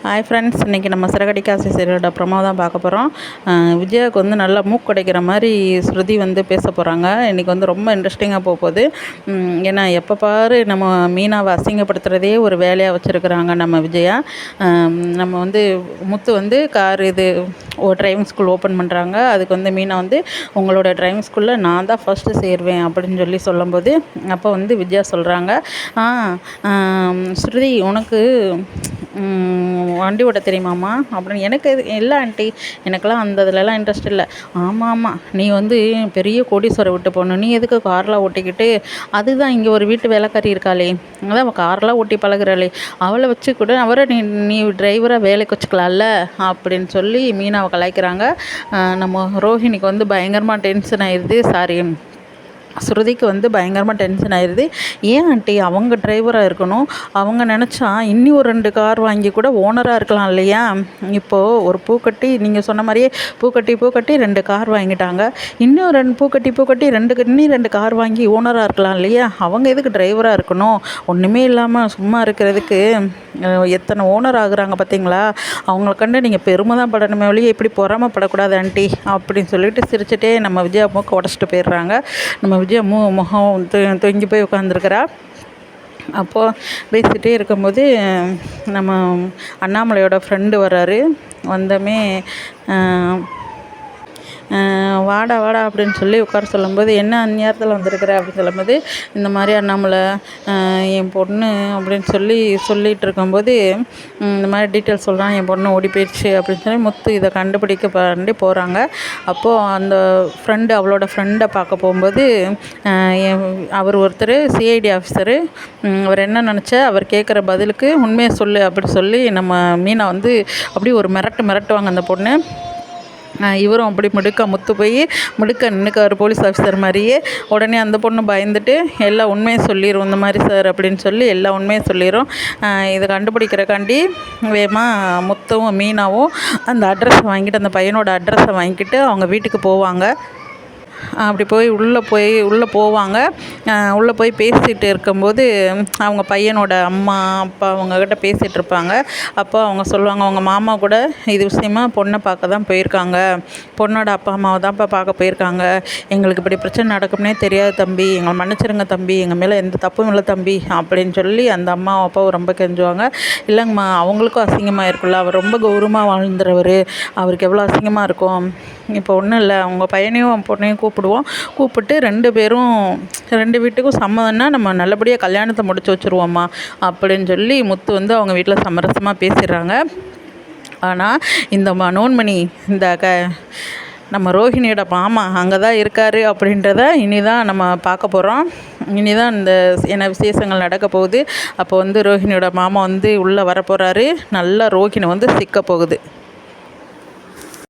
Hi friends, இன்றைக்கி நம்ம சிறகடிக்க ஆசை சீரியலோட ப்ரொமோ தான் பார்க்க போகிறோம். விஜயாவுக்கு வந்து நல்லா மூக்கடைக்கிற மாதிரி ஸ்ருதி வந்து பேச போகிறாங்க. இன்றைக்கி வந்து ரொம்ப இன்ட்ரெஸ்டிங்காக போகுது. ஏன்னா எப்போ பாரு நம்ம மீனாவை அசிங்கப்படுத்துகிறதே ஒரு வேலையாக வச்சுருக்குறாங்க நம்ம விஜயா. நம்ம வந்து முத்து வந்து டிரைவிங் ஸ்கூல் ஓப்பன் பண்ணுறாங்க. அதுக்கு வந்து மீனா வந்து உங்களோட டிரைவிங் ஸ்கூலில் நான் தான் ஃபஸ்ட்டு சேருவேன் அப்படின்னு சொல்லும்போது அப்போ வந்து விஜயா சொல்கிறாங்க, ஸ்ருதி உனக்கு வண்டி ஓட்ட தெரியுமாம்மா அப்படின்னு. எனக்கு இல்லை ஆண்டி, எனக்கெல்லாம் அந்த இதுலலாம் இன்ட்ரெஸ்ட் இல்லை. ஆமாம், நீ வந்து பெரிய கோடீஸ்வரை விட்டு போகணும், நீ எதுக்கு கார்லாம் ஓட்டிக்கிட்டு, அதுதான் இங்கே ஒரு வீட்டு வேலைக்காரி இருக்காளே, அதான் அவள் கார்லாம் ஓட்டி பழகுறாளே, அவளை வச்சு கூட அவரை நீ டிரைவராக வேலைக்கு வச்சுக்கலாம்ல அப்படின்னு சொல்லி மீனாவை கலாய்க்கிறாங்க. நம்ம ரோஹிணிக்கு வந்து பயங்கரமாக டென்ஷன் ஆயிடுது. ஸ்ருதிக்கு வந்து பயங்கரமாக டென்ஷன் ஆயிடுது. ஏன் ஆண்டி அவங்க டிரைவராக இருக்கணும், அவங்க நினச்சா இன்னி ஒரு 2 கார் வாங்கி கூட ஓனராக இருக்கலாம் இல்லையா? இப்போது ஒரு பூக்கட்டி நீங்கள் சொன்ன மாதிரியே பூக்கட்டி 2 கார் வாங்கிட்டாங்க. இன்னும் 2 பூக்கட்டி 2 கார் வாங்கி ஓனராக இருக்கலாம் இல்லையா? அவங்க எதுக்கு டிரைவராக இருக்கணும்? ஒன்றுமே இல்லாமல் சும்மா இருக்கிறதுக்கு எத்தனை ஓனர் ஆகுறாங்க பார்த்தீங்களா? அவங்கள கண்டு நீங்கள் பெருமை தான் படணுமே ஒழிய இப்படி பொறாமப்படக்கூடாது ஆண்டி அப்படின்னு சொல்லிட்டு சிரிச்சுட்டே நம்ம விஜயா மூக்க உடச்சிட்டு போயிடுறாங்க. நம்ம விஜயா முகம் தொங்கி போய் உட்காந்துருக்கிறா. அப்போது பேசிகிட்டே இருக்கும்போது நம்ம அண்ணாமலையோட ஃப்ரெண்டு வர்றாரு. வந்தமே வாடா அப்படின்னு சொல்லி உட்கார சொல்லும்போது, என்ன அந்நேரத்தில் வந்திருக்கிற அப்படின்னு சொல்லும்போது, இந்த மாதிரி அண்ணாமலை என் பொண்ணு அப்படின்னு சொல்லிகிட்டு இருக்கும்போது இந்த மாதிரி டீட்டெயில்ஸ் சொல்கிறான், என் பொண்ணு ஓடி போயிடுச்சு அப்படின்னு சொல்லி முத்து இதை கண்டுபிடிக்க போகிறாங்க. அப்போது அந்த அவளோட ஃப்ரெண்டை பார்க்க போகும்போது அவர் ஒருத்தர் சிஐடி ஆஃபீஸரு. அவர் என்ன நினச்சா, அவர் கேட்குற பதிலுக்கு உண்மையை சொல்லு அப்படி சொல்லி நம்ம மீனா வந்து அப்படியே ஒரு மிரட்டுவாங்க அந்த பொண்ணு. இவரும் அப்படி முத்து போய் நின்றுக்கார் போலீஸ் ஆஃபீஸர் மாதிரியே. உடனே அந்த பொண்ணு பயந்துட்டு எல்லா உண்மையும் சொல்லிடும், இந்த மாதிரி சார் அப்படின்னு சொல்லி எல்லா உண்மையும் சொல்லிடும். இதை கண்டுபிடிக்கிறக்காண்டி வேகமாக முத்துவும் மீனாவும் அந்த அட்ரஸை வாங்கிட்டு, அந்த பையனோட அட்ரஸை வாங்கிட்டு அவங்க வீட்டுக்கு போவாங்க. அப்படி உள்ளே போவாங்க. உள்ளே போய் பேசிகிட்டு இருக்கும்போது அவங்க பையனோட அம்மா அப்பா அவங்கக்கிட்ட பேசிகிட்டு இருப்பாங்க. அப்போ அவங்க சொல்லுவாங்க, அவங்க மாமா கூட இது விஷயமா பொண்ணை பார்க்க தான் போயிருக்காங்க, பொண்ணோட அப்பா அம்மாவை தான் பார்க்க போயிருக்காங்க. எங்களுக்கு இப்படி பிரச்சனை நடக்கும்னே தெரியாது தம்பி, எங்களை மன்னிச்சிருங்க தம்பி, எங்கள் மேலே எந்த தப்பும் இல்லை தம்பி அப்படின்னு சொல்லி அந்த அம்மா அப்பாவும் ரொம்ப கெஞ்சுவாங்க. இல்லைங்கம்மா, அவங்களுக்கும் அசிங்கமாக இருக்குல்ல, அவர் ரொம்ப கௌரவமாக வாழ்ந்துறவர், அவருக்கு எவ்வளோ அசிங்கமாக இருக்கும். இப்போ ஒன்றும் இல்லை, அவங்க பையனையும் பொண்ணையும் கூப்பிட்டு 2 வீட்டுக்கும் சம்மதம்னா நம்ம நல்லபடியாக கல்யாணத்தை முடிச்சு வச்சுருவோம்மா அப்படின்னு சொல்லி முத்து வந்து அவங்க வீட்டில் சமரசமாக பேசிடுறாங்க. ஆனால் இந்த மனோன்மணி நம்ம ரோஹிணியோட மாமா அங்கே தான் இருக்கார் அப்படின்றத இனிதான் நம்ம பார்க்க போகிறோம். இனிதான் இந்த விசேஷங்கள் நடக்க போகுது. அப்போ வந்து ரோஹிணியோட மாமா வந்து உள்ளே வரப்போகிறாரு. நல்லா ரோஹிணி வந்து சிக்க போகுது.